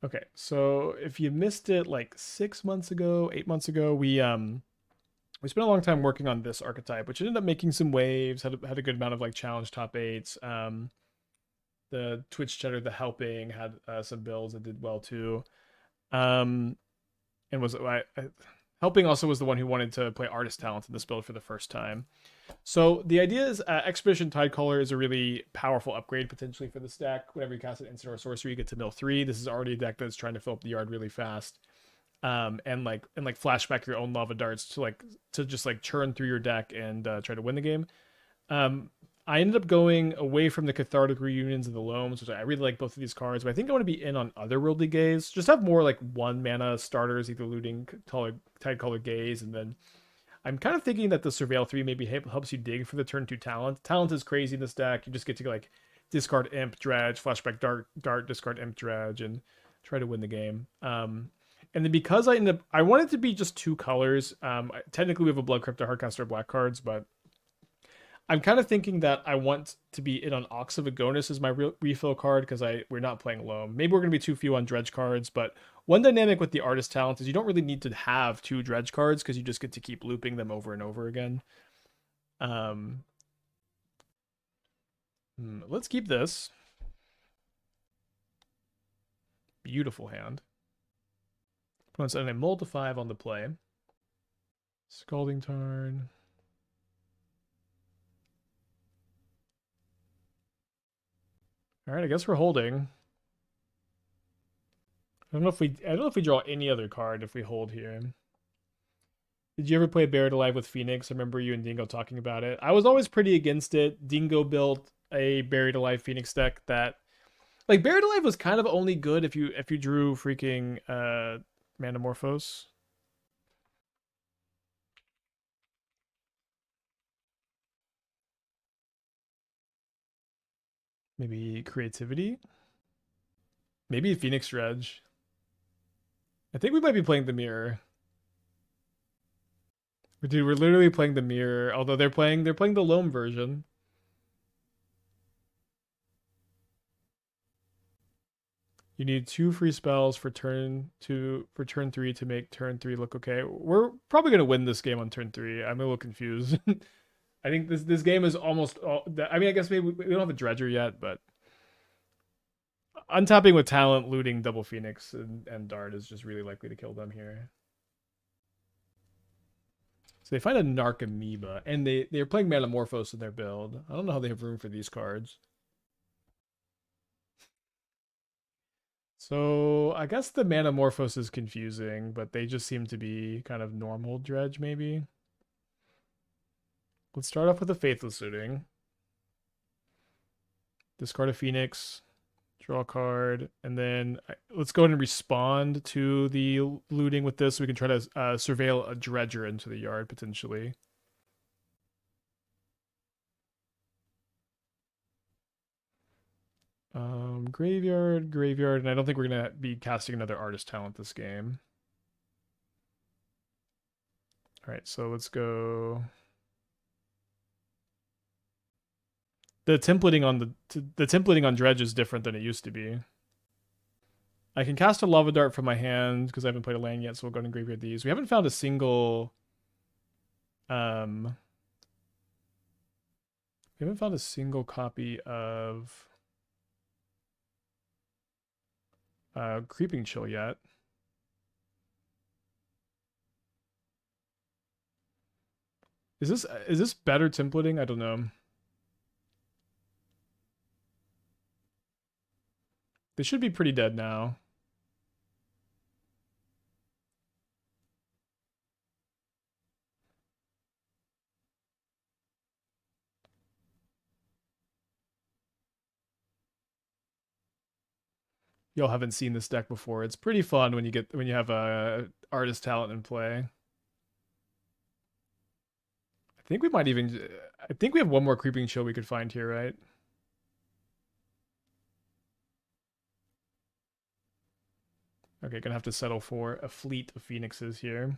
Okay, so if you missed it like 6 months ago, 8 months ago, we spent a long time working on this archetype, which ended up making some waves, had a good amount of like challenge top eights. The Twitch Cheddar, the helping had some builds that did well too. Um, and was helping also was the one who wanted to play artist talent in this build for the first time. So the idea is Expedition Tidecaller is a really powerful upgrade potentially for this deck. Whenever you cast an instant or sorcery, you get to mill 3. This is already a deck that's trying to fill up the yard really fast. And flashback your own lava darts to just like churn through your deck and try to win the game. Um, I ended up going away from the Cathartic Reunions and the Loams, which I really like both of these cards, but I think I want to be in on Otherworldly Gaze. Just have more like 1 mana starters, either Looting, Tidecaller Gaze, and then I'm kind of thinking that the Surveil 3 maybe helps you dig for the turn 2 talent. Talent is crazy in this deck. You just get to like discard Imp, Dredge, flashback Dart, discard Imp, Dredge, and try to win the game. And then because I want it to be just 2 colors. Technically, we have a Blood Crypt, Hardcaster, black cards, but I'm kind of thinking that I want to be in on Ox of Agonas as my refill card because we're not playing Loam. Maybe we're gonna be too few on Dredge cards, but one dynamic with the artist talent is you don't really need to have 2 Dredge cards because you just get to keep looping them over and over again. Um, let's keep this. Beautiful hand. Opponent's sending a mull to 5 on the play. Scalding Tarn. All right, I guess we're holding. I don't know if we draw any other card if we hold here. Did you ever play Buried Alive with Phoenix? I remember you and Dingo talking about it. I was always pretty against it. Dingo built a Buried Alive Phoenix deck that like Buried Alive was kind of only good if you drew freaking Manamorphose. Maybe creativity. Maybe Phoenix Dredge. I think we might be playing the mirror. Dude, we're literally playing the mirror. Although they're playing the Loam version. You need 2 free spells for turn 3 to make turn 3 look okay. We're probably gonna win this game on turn 3. I'm a little confused. I think this game is almost all. I mean, I guess maybe we don't have a Dredger yet, but untapping with talent, looting double Phoenix and Dart is just really likely to kill them here. So they find a Narc Amoeba, and they're playing Metamorphose in their build. I don't know how they have room for these cards. So I guess the Manamorphose is confusing, but they just seem to be kind of normal Dredge, maybe. Let's start off with a Faithless Looting. Discard a Phoenix, draw a card, and then let's go ahead and respond to the looting with this so we can try to surveil a Dredger into the yard, potentially. Graveyard, and I don't think we're going to be casting another Artist Talent this game. All right, so let's go. The templating on Dredge is different than it used to be. I can cast a Lava Dart from my hand because I haven't played a land yet, so we'll go ahead and graveyard these. We haven't found a single we haven't found a single copy of Creeping Chill yet. Is this better templating? I don't know. They should be pretty dead now. Y'all haven't seen this deck before. It's pretty fun when you have a artist talent in play. I think we have one more Creeping Chill we could find here, right? Okay, gonna have to settle for a fleet of Phoenixes here.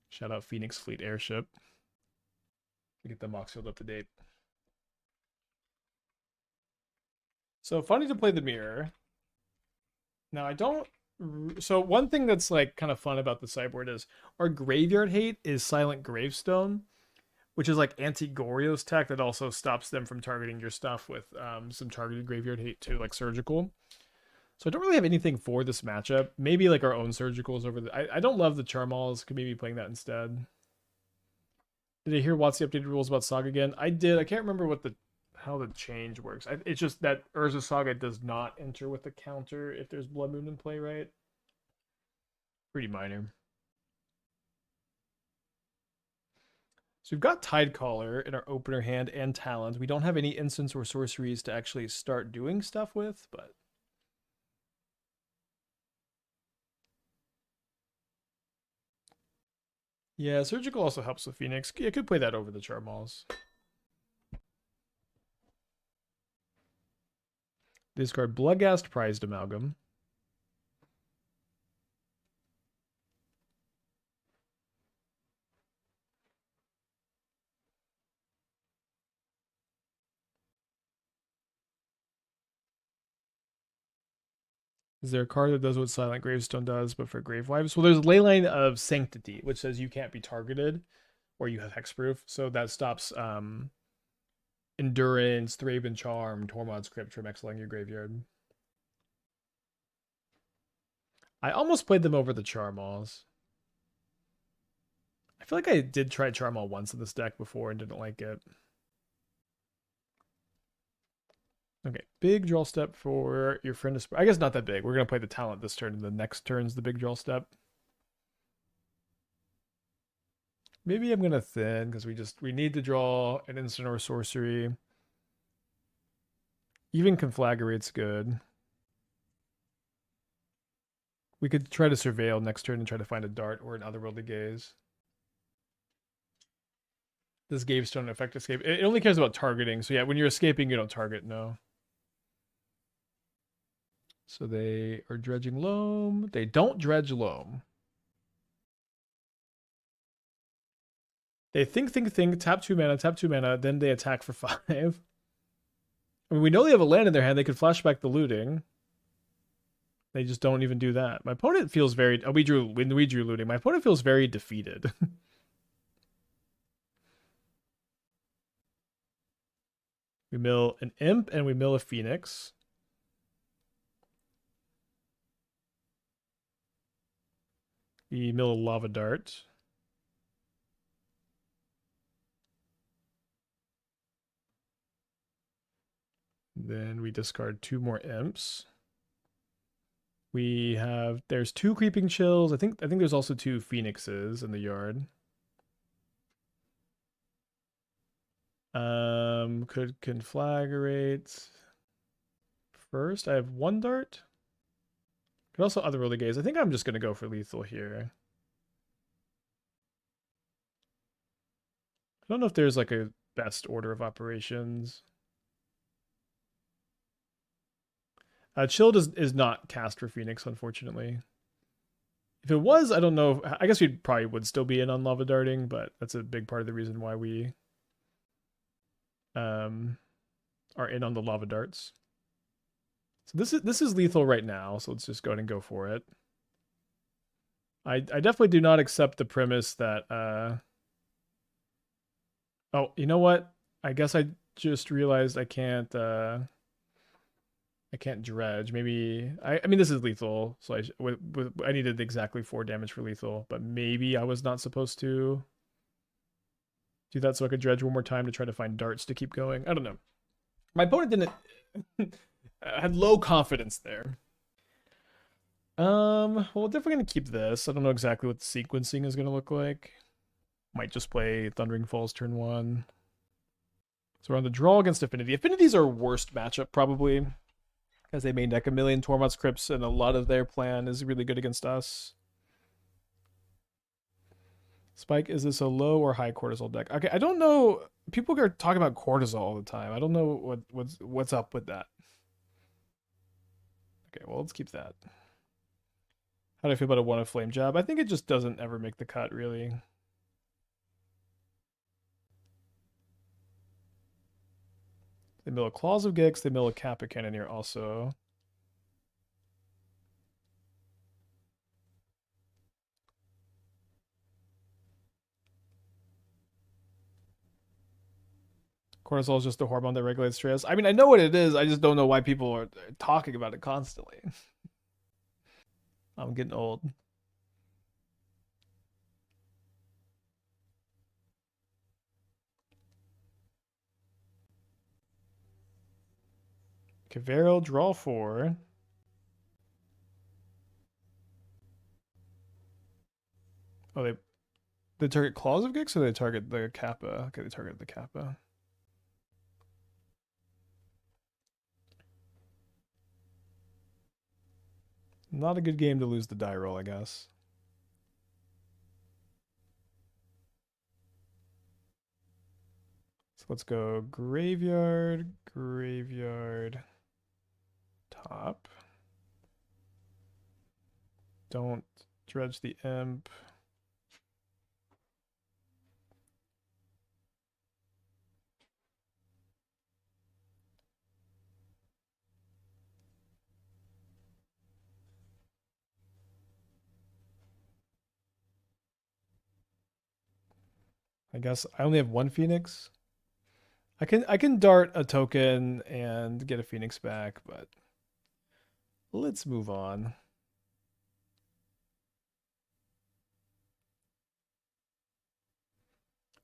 Shout out Phoenix Fleet Airship. We get the Mox Field up to date. So funny to play the mirror. Now I don't. So one thing that's like kind of fun about the sideboard is our graveyard hate is Silent Gravestone, which is like anti-Goryo's tech that also stops them from targeting your stuff with some targeted graveyard hate too, like surgical. So I don't really have anything for this matchup. Maybe like our own surgicals over the. I don't love the Charmaws. Could maybe playing that instead. Did I hear what's the updated rules about Saga again? I did. I can't remember what the how the change works. It's just that Urza Saga does not enter with the counter if there's Blood Moon in play, right? Pretty minor. So we've got Tidecaller in our opener hand and Talent. We don't have any instants or sorceries to actually start doing stuff with, but yeah, Surgical also helps with Phoenix. You could play that over the Charmaws. Discard Bloodghast Prized Amalgam. Is there a card that does what Silent Gravestone does, but for Gravewives? Well, there's Leyline of Sanctity, which says you can't be targeted or you have hexproof. So that stops Endurance, Thraben Charm, Tormod's Crypt from exiling your graveyard. I almost played them over the Charmaws. I feel like I did try Charmaw once in this deck before and didn't like it. Okay, big draw step for your friend. I guess not that big. We're going to play the Talent this turn, and the next turn's the big draw step. Maybe I'm going to thin, because we need to draw an instant or sorcery. Even Conflagrate's good. We could try to Surveil next turn and try to find a Dart or an Otherworldly Gaze. This Gravestone effect escape. It only cares about targeting. So yeah, when you're escaping, you don't target, no. So they are dredging Loam. They don't dredge Loam. They think, tap 2 mana, then they attack for 5. I mean, we know they have a land in their hand. They could flashback the looting. They just don't even do that. My opponent feels very... when we drew looting, my opponent feels very defeated. We mill an Imp and we mill a Phoenix. We mill a Lava Dart. Then we discard 2 more Imps. We have... There's 2 Creeping Chills. I think there's also 2 Phoenixes in the yard. Could Conflagrate. First, I have 1 Dart. Could also Otherworldly Gaze. I think I'm just going to go for lethal here. I don't know if there's like a best order of operations. Chilled is not cast for Phoenix, unfortunately. If it was, I don't know. I guess we probably would still be in on Lava Darting, but that's a big part of the reason why we are in on the Lava Darts. So this is lethal right now, so let's just go ahead and go for it. I definitely do not accept the premise that oh, you know what? I guess I just realized I can't dredge. Maybe I mean this is lethal, so I needed exactly 4 damage for lethal, but maybe I was not supposed to do that so I could dredge one more time to try to find darts to keep going. I don't know. My opponent didn't had low confidence there. Well, we're definitely gonna keep this. I don't know exactly what the sequencing is gonna look like. Might just play Thundering Falls turn 1. So we're on the draw against Affinity. Affinity's our worst matchup, probably, because they main deck a million Tormod's Crypts, and a lot of their plan is really good against us. Spike, is this a low or high cortisol deck? Okay, I don't know. People are talking about cortisol all the time. I don't know what's up with that. Okay, well, let's keep that. How do I feel about a 1 of Flame Job? I think it just doesn't ever make the cut, really. They mill a Claws of Gix. They mill a Kappa Cannoneer also. Cortisol is just the hormone that regulates stress. I mean, I know what it is. I just don't know why people are talking about it constantly. I'm getting old. Cavero, draw 4. Oh, they target Claws of Gix or they target the Kappa? Okay, they target the Kappa. Not a good game to lose the die roll, I guess. So let's go graveyard, graveyard, top. Don't dredge the imp. I guess I only have one Phoenix. I can dart a token and get a Phoenix back, but let's move on.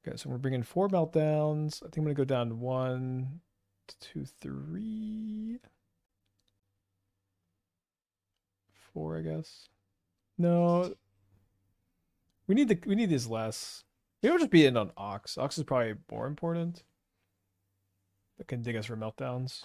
Okay, so we're bringing 4 meltdowns. I think I'm gonna go down 1, 2, 3, 4, I guess. No, we need these less. Maybe I'll just be in on Ox. Ox is probably more important. That can dig us for meltdowns.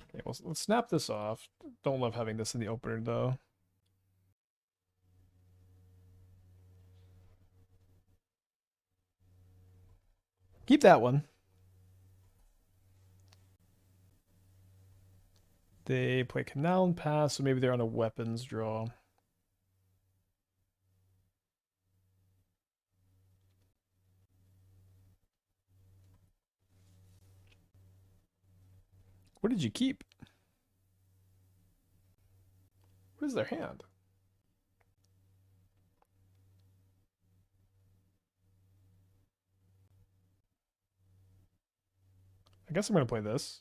Okay, well, let's snap this off. Don't love having this in the opener though. Keep that one. They play Canal and Pass, so maybe they're on a weapons draw. What did you keep? What is their hand? I guess I'm going to play this.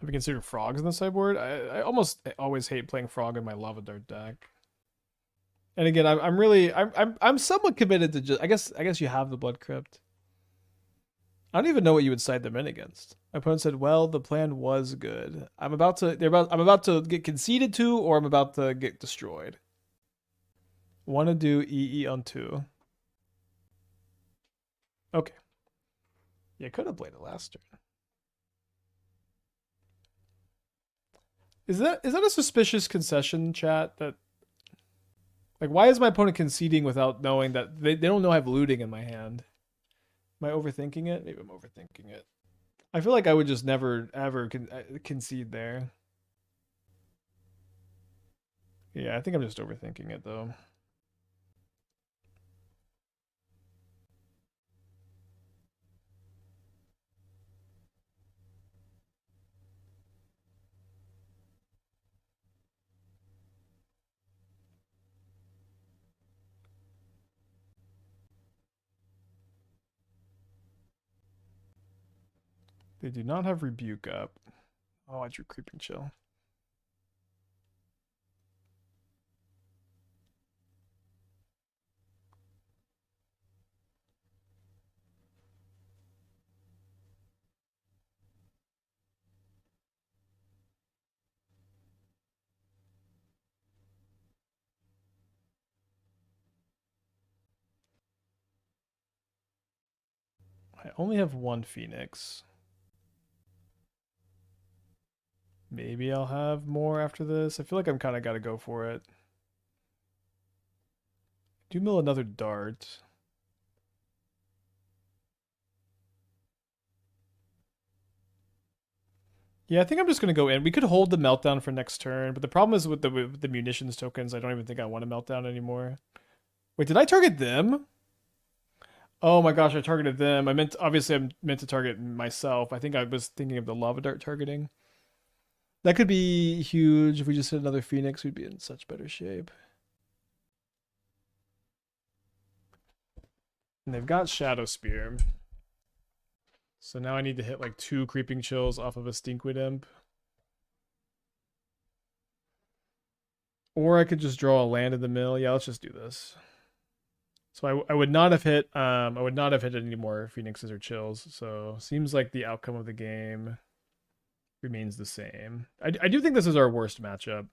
Have we considered frogs in the sideboard? I almost always hate playing frog in my Lava Dart deck. And again, I'm somewhat committed to just I guess you have the Blood Crypt. I don't even know what you would side them in against. My opponent said, "Well, the plan was good. I'm about to get conceded to, or I'm about to get destroyed. Want to do EE on 2. Okay. Yeah, could have played it last turn. Is that a suspicious concession, chat? That like, why is my opponent conceding without knowing that they don't know I have looting in my hand? Am I overthinking it? Maybe I'm overthinking it. I feel like I would just never ever concede there. Yeah, I think I'm just overthinking it though. They do not have Rebuke up. Oh, I drew Creeping Chill. I only have one Phoenix. Maybe I'll have more after this. I feel like I'm kind of got to go for it. Do mill another dart. Yeah, I think I'm just going to go in. We could hold the meltdown for next turn, but the problem is with the munitions tokens, I don't even think I want a meltdown anymore. Wait, did I target them? Oh my gosh, I targeted them. Obviously I meant to target myself. I think I was thinking of the lava dart targeting. That could be huge. If we just hit another Phoenix, we'd be in such better shape. And they've got Shadow Spear. So now I need to hit like 2 Creeping Chills off of a Stinkweed Imp. Or I could just draw a land in the mill. Yeah, let's just do this. So I would not have hit any more Phoenixes or Chills. So seems like the outcome of the game remains the same. I do think this is our worst matchup.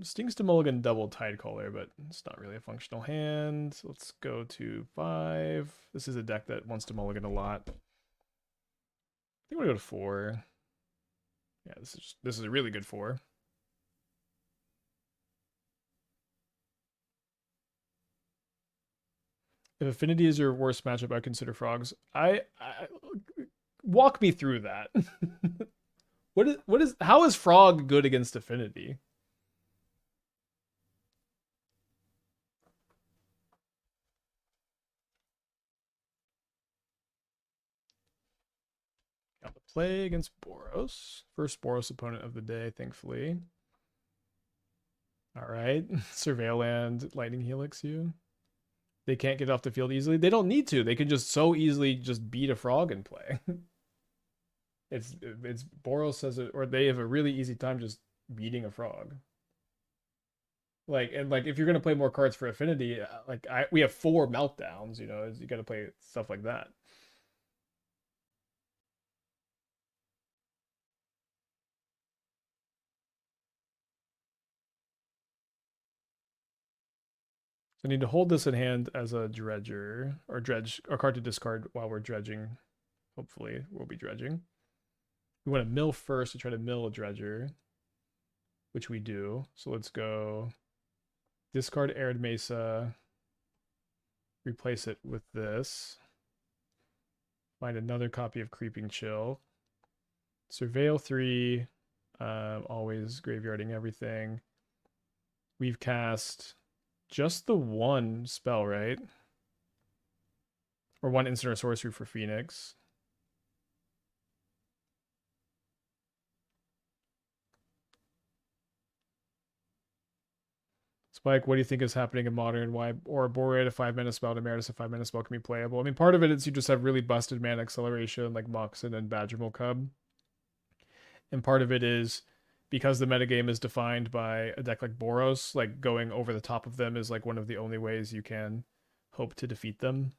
Stings to mulligan double Tidecaller, but it's not really a functional hand. So let's go to 5. This is a deck that wants to mulligan a lot. I think we'll go to 4. Yeah, this is a really good 4. If Affinity is your worst matchup, I consider Frogs. I walk me through that. How is Frog good against Affinity? Got the play against Boros. First Boros opponent of the day, thankfully. All right. Surveil Land, Lightning Helix you. They can't get off the field easily. They don't need to. They can just so easily just beat a frog and play. it's Boros says it, or they have a really easy time just beating a frog. Like, and like if you're gonna play more cards for Affinity, we have 4 meltdowns. You know, you got to play stuff like that. So I need to hold this in hand as a dredger or dredge or card to discard while we're dredging. Hopefully, we'll be dredging. We want to mill first to try to mill a dredger, which we do. So let's go discard Arid Mesa, replace it with this. Find another copy of Creeping Chill. Surveil 3, always graveyarding everything. We've cast just the 1 spell, right? Or 1 instant or sorcery for Phoenix. Spike, what do you think is happening in Modern? Why or Boread a 5-mana spell to Emeritus a 5-mana spell can be playable? I mean, part of it is you just have really busted mana acceleration like Moxen and Badgermole Cub. And part of it is because the metagame is defined by a deck like Boros, like going over the top of them is like one of the only ways you can hope to defeat them.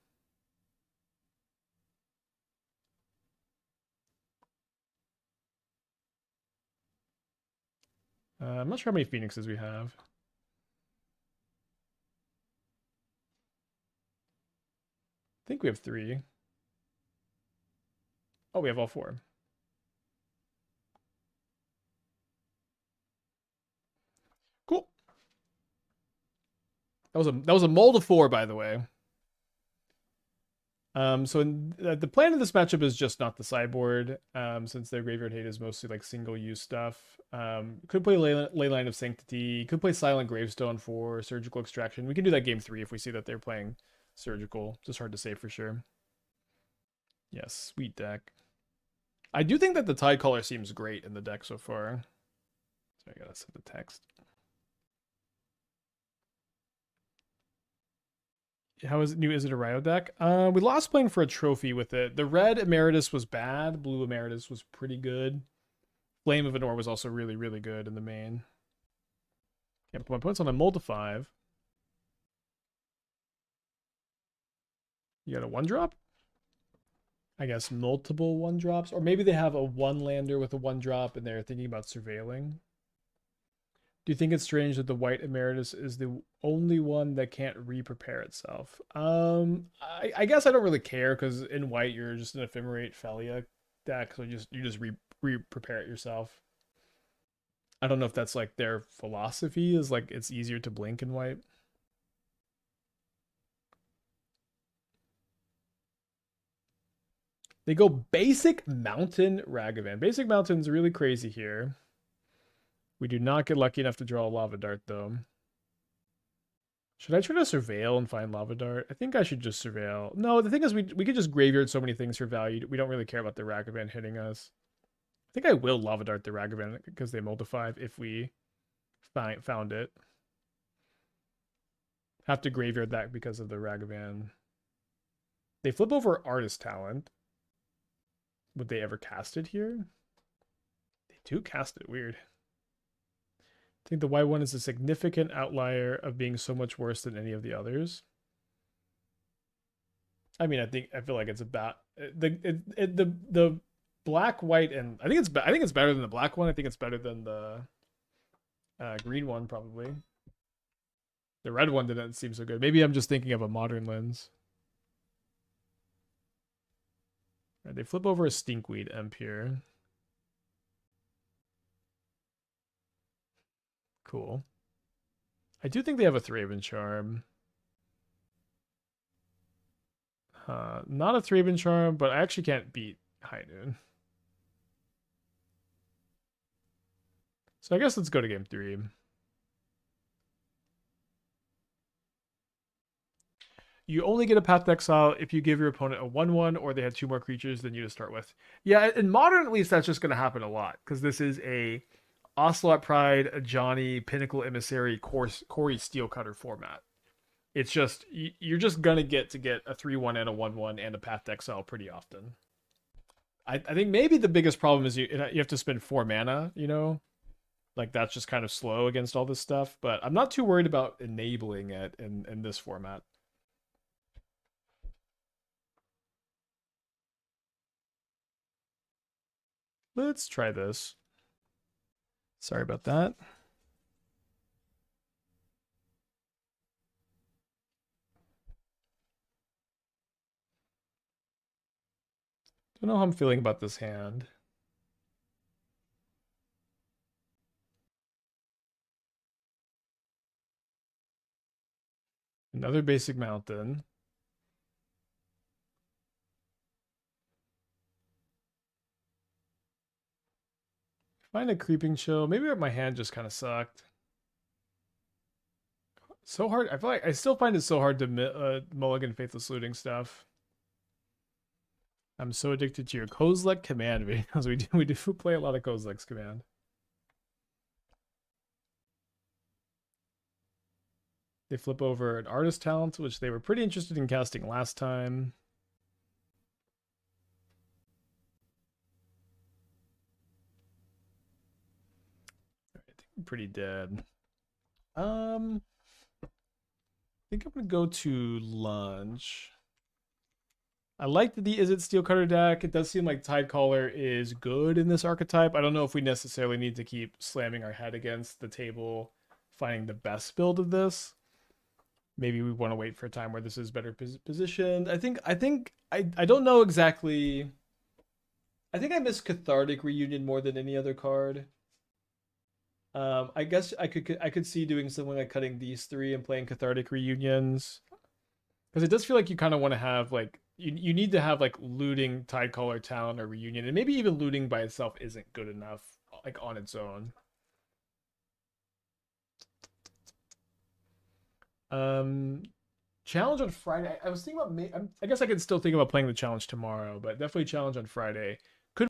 I'm not sure how many Phoenixes we have. I think we have 3. Oh, we have all 4. Cool. That was a mold of 4, by the way. So the plan of this matchup is just not the sideboard, since their graveyard hate is mostly like single-use stuff. Could play Leyline of Sanctity. Could play Silent Gravestone for Surgical Extraction. We can do that game 3 if we see that they're playing Surgical. Just hard to say for sure. Yes, sweet deck. I do think that the Tidecaller seems great in the deck so far. So I gotta send the text. How is it new? Is it a Ryo deck? We lost playing for a trophy with it. The red Emeritus was bad. Blue Emeritus was pretty good. Flame of Anor was also really, really good in the main. Yeah, put my points on a mold of 5. You got a 1-drop? I guess multiple 1-drops. Or maybe they have a 1-lander with a 1-drop and they're thinking about surveilling. Do you think it's strange that the white Emeritus is the only one that can't re-prepare itself? I guess I don't really care because in white you're just an ephemerate Felia deck, so you just re-prepare it yourself. I don't know if that's like their philosophy is like it's easier to blink in white. They go basic mountain Ragavan. Basic mountain's really crazy here. We do not get lucky enough to draw a lava dart though. Should I try to surveil and find lava dart? I think I should just surveil. No, the thing is we could just graveyard so many things for value. We don't really care about the Ragavan hitting us. I think I will lava dart the Ragavan because they multiply if we found it. Have to graveyard that because of the Ragavan. They flip over Artist Talent. Would they ever cast it here? They do cast it. Weird. I think the white one is a significant outlier of being so much worse than any of the others. I mean, I feel like it's about the black, white, and I think it's better than the black one. I think it's better than the green one probably. The red one didn't seem so good. Maybe I'm just thinking of a modern lens. Right, they flip over a Stinkweed Imp here. Cool. I do think they have a Thraben Charm. Not a Thraben Charm, but I actually can't beat High Noon. So I guess let's go to game 3. You only get a Path to Exile if you give your opponent a 1/1 or they have 2 more creatures than you to start with. Yeah, in Modern at least that's just going to happen a lot because this is a Ocelot Pride, a Johnny, Pinnacle Emissary, Corey Steelcutter format. It's just you're just gonna get a 3/1 and a 1/1 and a Path to Exile pretty often. I think maybe the biggest problem is you have to spend 4 mana. You know, like that's just kind of slow against all this stuff. But I'm not too worried about enabling it in this format. Let's try this. Sorry about that. Don't know how I'm feeling about this hand. Another basic mountain. Find a Creeping Chill. Maybe my hand just kind of sucked. So hard. I feel like I still find it so hard to mulligan Faithless Looting stuff. I'm so addicted to your Kozilek command videos. We do play a lot of Kozilek's command. They flip over an Artist Talent, which they were pretty interested in casting last time. I think I'm pretty dead. I think I'm gonna go to lunch. I like the Is It Steelcutter deck. It does seem like Tidecaller is good in this archetype. I don't know if we necessarily need to keep slamming our head against the table, finding the best build of this. Maybe we want to wait for a time where this is better positioned. I don't know exactly. I think I miss Cathartic Reunion more than any other card. I guess I could see doing something like cutting these 3 and playing Cathartic Reunions. Because it does feel like you kind of want to have like you need to have like looting, Tidecaller, Talent, or Reunion, and maybe even looting by itself isn't good enough, like on its own. Challenge on Friday. I was thinking about. I guess I could still think about playing the challenge tomorrow, but definitely challenge on Friday. Could